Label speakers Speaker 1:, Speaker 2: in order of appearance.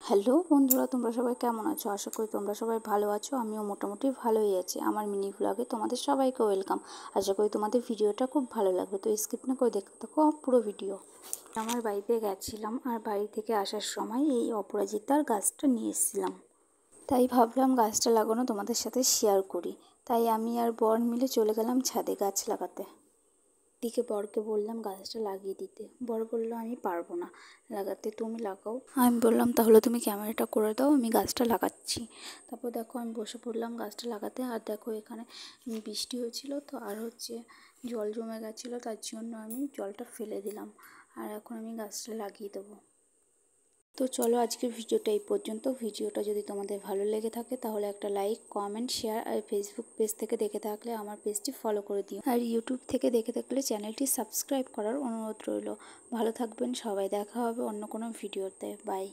Speaker 1: Hello বন্ধুরা, তোমরা সবাই কেমন আছো? আশা করি তোমরা সবাই ভালো আছো। আমিও মোটামুটি ভালোই আছি। আমার মিনি ব্লগে তোমাদের সবাইকে ওয়েলকাম। আশা করি তোমাদের ভিডিওটা খুব ভালো লাগবে, তো স্কিপ না করে দেখতে থাকো পুরো ভিডিও। আমার বাড়িতে গেছিলাম, আর বাড়ি থেকে আসার সময় এই অপরাজিতার গাছটা নিয়ে এসেছিলাম। তাই ভাবলাম গাছটা লাগানো তোমাদের সাথে শেয়ার করি। তাই আমি আর বর মিলে চলে গেলাম ছাদে গাছ লাগাতে। দিকে বরকে বললাম গাছটা লাগিয়ে দিতে। বর বলল আমি পারবো না লাগাতে, তুমি লাগাও। আমি বললাম তাহলে তুমি ক্যামেরাটা করে দাও, আমি গাছটা লাগাচ্ছি। তারপর দেখো আমি বসে পড়লাম গাছটা লাগাতে। আর দেখো এখানে বৃষ্টি হয়েছিল তো, আর জল জমে গেছিলো, তার জন্য আমি জলটা ফেলে দিলাম। আর এখন আমি গাছটা লাগিয়ে দেবো। তো চলো আজকের ভিডিওটা এই পর্যন্ত। ভিডিওটা যদি তোমাদের ভালো লেগে থাকে তাহলে একটা লাইক, কমেন্ট, শেয়ার, আর ফেসবুক পেজ থেকে দেখে থাকলে আমার পেজটি ফলো করে দিও, আর ইউটিউব থেকে দেখে থাকলে চ্যানেলটি সাবস্ক্রাইব করার অনুরোধ রইল। ভালো থাকবেন সবাই, দেখা হবে অন্য কোনো ভিডিওতে। বাই।